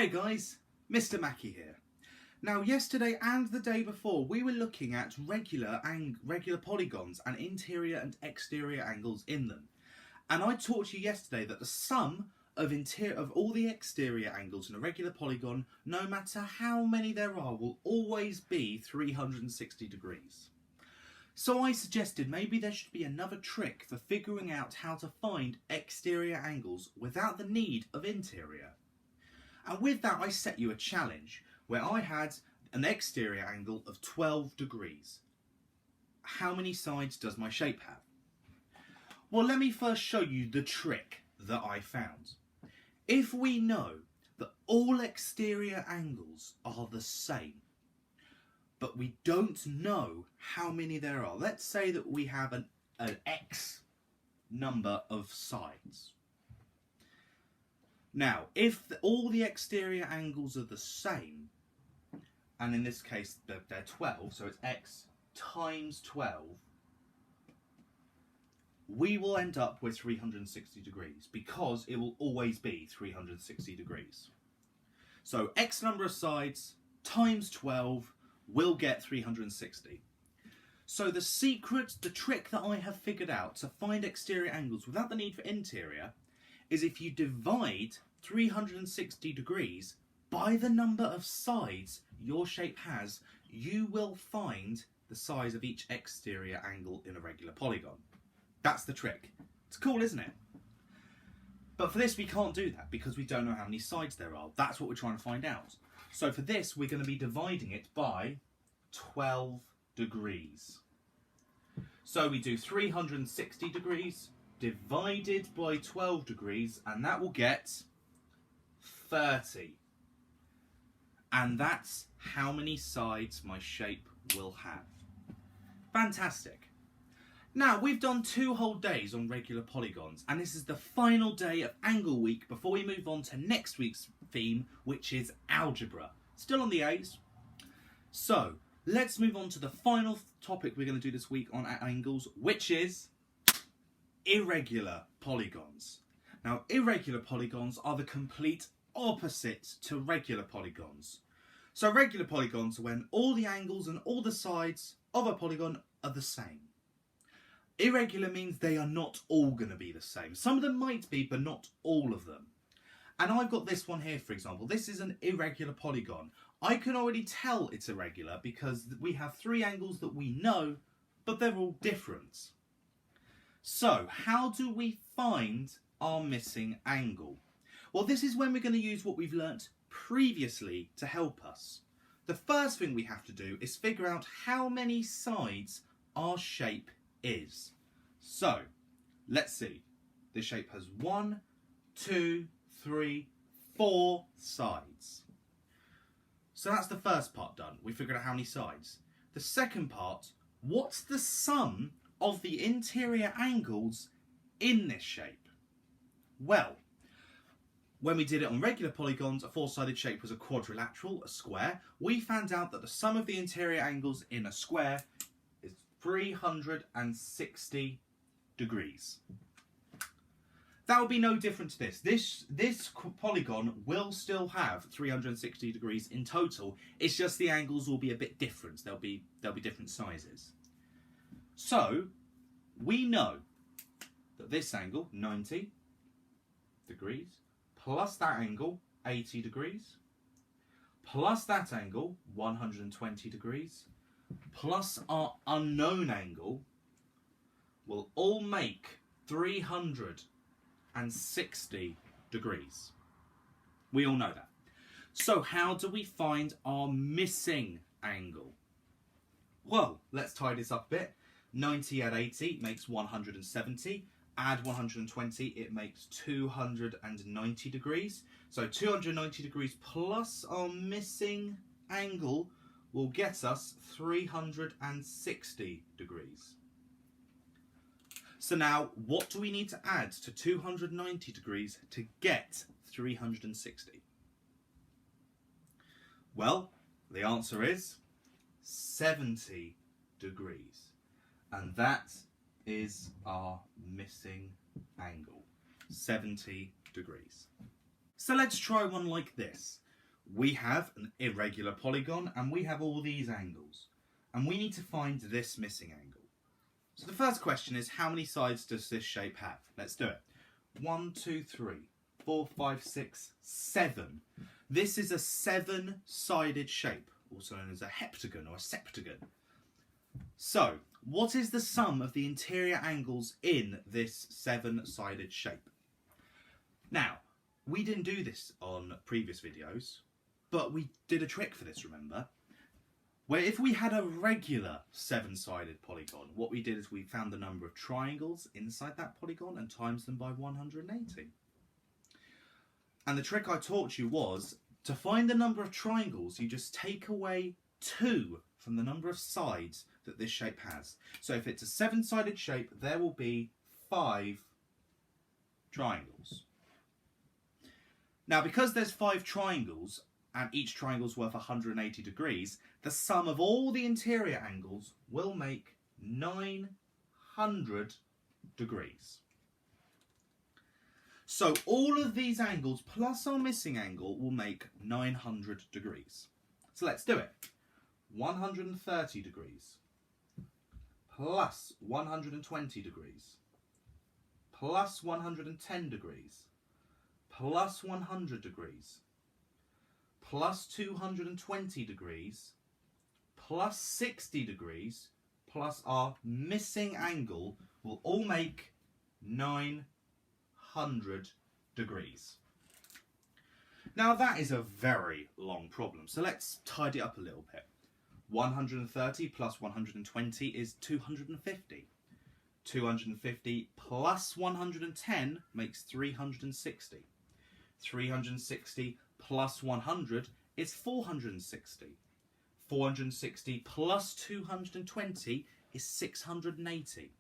Hey guys, Mr. Mackey here. Now yesterday and the day before we were looking at regular polygons and interior and exterior angles in them. And I taught you yesterday that the sum of all the exterior angles in a regular polygon, no matter how many there are, will always be 360 degrees. So I suggested maybe there should be another trick for figuring out how to find exterior angles without the need of interior. And with that I set you a challenge where I had an exterior angle of 12 degrees. How many sides does my shape have? Well, let me first show you the trick that I found. If we know that all exterior angles are the same, but we don't know how many there are. Let's say that we have an X number of sides. Now, if all the exterior angles are the same, and in this case they're 12, so it's X times 12, we will end up with 360 degrees because it will always be 360 degrees. So X number of sides times 12 will get 360. So the trick that I have figured out to find exterior angles without the need for interior is if you divide 360 degrees by the number of sides your shape has, you will find the size of each exterior angle in a regular polygon. That's the trick. It's cool, isn't it? But for this we can't do that because we don't know how many sides there are. That's what we're trying to find out. So for this, we're going to be dividing it by 12 degrees. So we do 360 degrees divided by 12 degrees, and that will get 30. And that's how many sides my shape will have. Fantastic. Now, we've done 2 whole days on regular polygons, and this is the final day of Angle Week before we move on to next week's theme, which is algebra. Still on the A's. So, let's move on to the final topic we're going to do this week on angles, which is irregular polygons. Now, irregular polygons are the complete opposite to regular polygons. So, regular polygons are when all the angles and all the sides of a polygon are the same. Irregular means they are not all going to be the same. Some of them might be, but not all of them. And I've got this one here, for example. This is an irregular polygon. I can already tell it's irregular because we have 3 angles that we know, but they're all different. So, how do we find our missing angle? Well, this is when we're going to use what we've learnt previously to help us. The first thing we have to do is figure out how many sides our shape is. So, let's see. This shape has 1, 2, 3, 4 sides. So that's the first part done. We figured out how many sides. The second part, what's the sum of the interior angles in this shape? Well, when we did it on regular polygons, a 4-sided shape was a quadrilateral, a square. We found out that the sum of the interior angles in a square is 360 degrees. That will be no different to this. This polygon will still have 360 degrees in total. It's just the angles will be a bit different. They'll be different sizes. So we know that this angle, 90 degrees, plus that angle, 80 degrees, plus that angle, 120 degrees, plus our unknown angle will all make 360 degrees. We all know that. So how do we find our missing angle? Well, let's tie this up a bit. 90 add 80 makes 170. Add 120, it makes 290 degrees. So 290 degrees plus our missing angle will get us 360 degrees. So now, what do we need to add to 290 degrees to get 360? Well, the answer is 70 degrees. And that is our missing angle, 70 degrees. So let's try one like this. we have an irregular polygon and we have all these angles. And we need to find this missing angle. So the first question is, how many sides does this shape have? Let's do it. 1, 2, 3, 4, 5, 6, 7. This is a 7-sided shape, also known as a heptagon or a septagon. So, what is the sum of the interior angles in this 7-sided shape? Now, we didn't do this on previous videos, but we did a trick for this, remember? Where if we had a regular 7-sided polygon, what we did is we found the number of triangles inside that polygon and times them by 180. And the trick I taught you was, to find the number of triangles, you just take away 2 from the number of sides that this shape has. So if it's a 7-sided shape, there will be 5 triangles. Now, because there's 5 triangles, and each triangle is worth 180 degrees, the sum of all the interior angles will make 900 degrees. So all of these angles plus our missing angle will make 900 degrees. So let's do it. 130 degrees plus 120 degrees plus 110 degrees plus 100 degrees plus 220 degrees plus 60 degrees plus our missing angle will all make 900 degrees. Now that is a very long problem, so let's tidy it up a little bit. 130 plus 120 is 250. 250 plus 110 makes 360. 360 plus 100 is 460. 460 plus 220 is 680.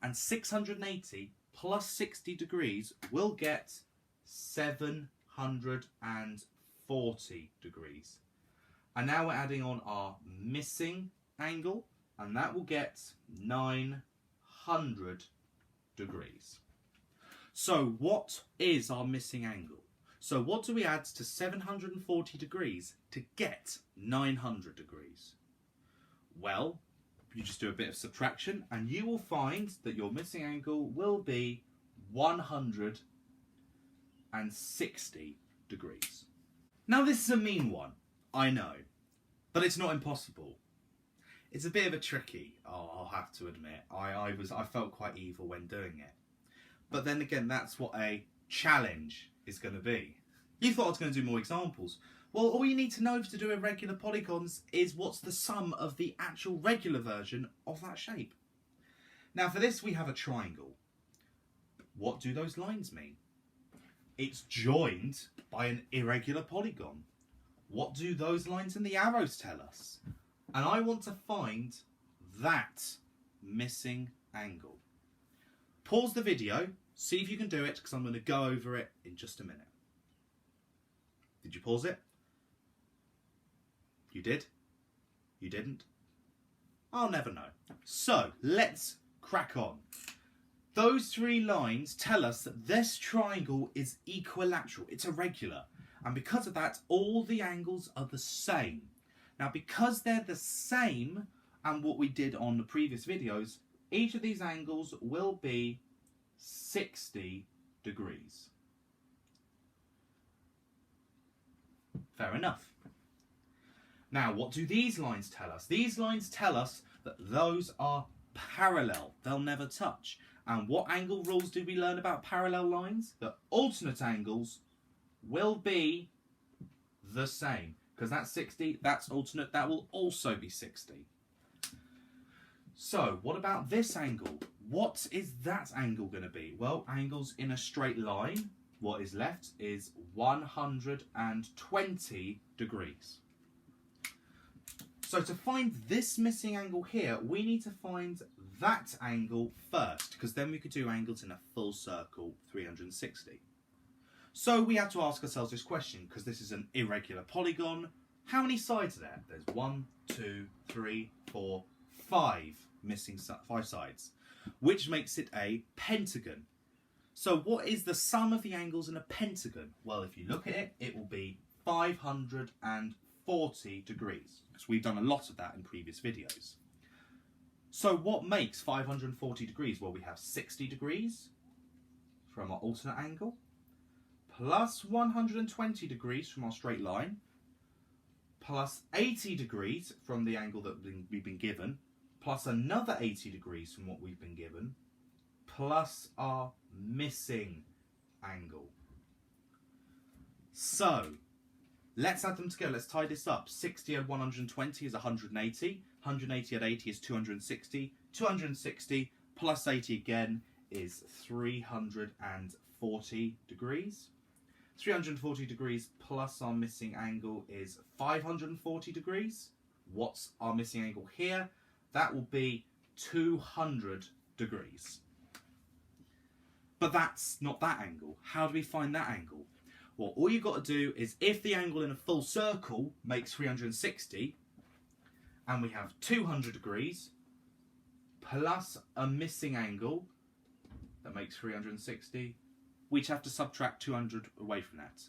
And 680 plus 60 degrees will get 740 degrees. And now we're adding on our missing angle, and that will get 900 degrees. So what is our missing angle? So what do we add to 740 degrees to get 900 degrees? Well, you just do a bit of subtraction and you will find that your missing angle will be 160 degrees. Now this is a mean one, I know, but it's not impossible. It's a bit of a tricky, I'll have to admit. I felt quite evil when doing it. But then again, that's what a challenge is going to be. You thought I was going to do more examples. Well, all you need to know to do irregular polygons is what's the sum of the actual regular version of that shape. Now for this we have a triangle. What do those lines mean? It's joined by an irregular polygon. What do those lines and the arrows tell us? And I want to find that missing angle. Pause the video, see if you can do it, because I'm going to go over it in just a minute. Did you pause it? You did? You didn't? I'll never know. So, let's crack on. Those 3 lines tell us that this triangle is equilateral. It's irregular. And because of that, all the angles are the same. Now, because they're the same, and what we did on the previous videos, each of these angles will be 60 degrees. Fair enough. Now, what do these lines tell us? These lines tell us that those are parallel. They'll never touch. And what angle rules do we learn about parallel lines? That alternate angles will be the same. Because that's 60, that's alternate, that will also be 60. So, what about this angle? What is that angle going to be? Well, angles in a straight line, what is left is 120 degrees. So to find this missing angle here, we need to find that angle first, because then we could do angles in a full circle, 360. So we have to ask ourselves this question, because this is an irregular polygon. How many sides are there? There's 1, 2, 3, 4, 5 missing 5 sides, which makes it a pentagon. So what is the sum of the angles in a pentagon? Well, if you look at it, it will be 540 degrees. Because we've done a lot of that in previous videos. So what makes 540 degrees? Well, we have 60 degrees from our alternate angle, plus 120 degrees from our straight line, plus 80 degrees from the angle that we've been given, plus another 80 degrees from what we've been given, plus our missing angle. So, let's add them together. Let's tie this up. 60 at 120 is 180. 180 at 80 is 260. 260 plus 80 again is 340 degrees. 340 degrees plus our missing angle is 540 degrees. What's our missing angle here? That will be 200 degrees. But that's not that angle. How do we find that angle? Well, all you've got to do is, if the angle in a full circle makes 360, and we have 200 degrees, plus a missing angle that makes 360, we'd have to subtract 200 away from that.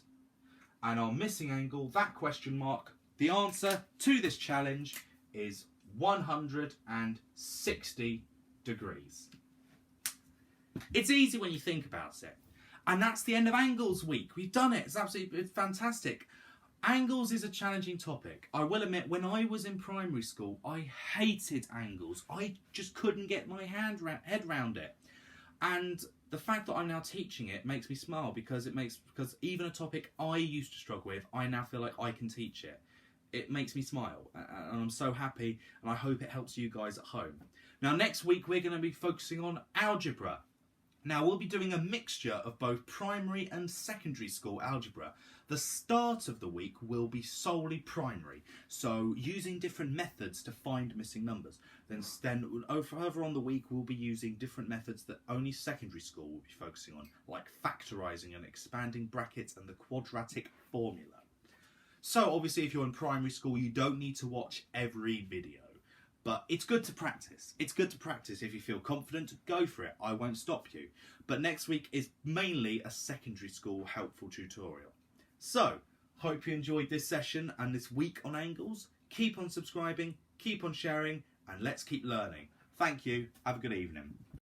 And our missing angle, that question mark, the answer to this challenge is 160 degrees. It's easy when you think about it. And that's the end of Angles Week. We've done it. It's fantastic. Angles is a challenging topic. I will admit, when I was in primary school, I hated angles. I just couldn't get my head round it. And the fact that I'm now teaching it makes me smile, because even a topic I used to struggle with, I now feel like I can teach it. It makes me smile, and I'm so happy, and I hope it helps you guys at home. Now, next week we're going to be focusing on algebra. Now, we'll be doing a mixture of both primary and secondary school algebra. The start of the week will be solely primary, so using different methods to find missing numbers. Then further on the week, we'll be using different methods that only secondary school will be focusing on, like factorising and expanding brackets and the quadratic formula. So, obviously, if you're in primary school, you don't need to watch every video. But it's good to practice. It's good to practice. If you feel confident, go for it. I won't stop you. But next week is mainly a secondary school helpful tutorial. So, hope you enjoyed this session and this week on angles. Keep on subscribing, keep on sharing, and let's keep learning. Thank you. Have a good evening.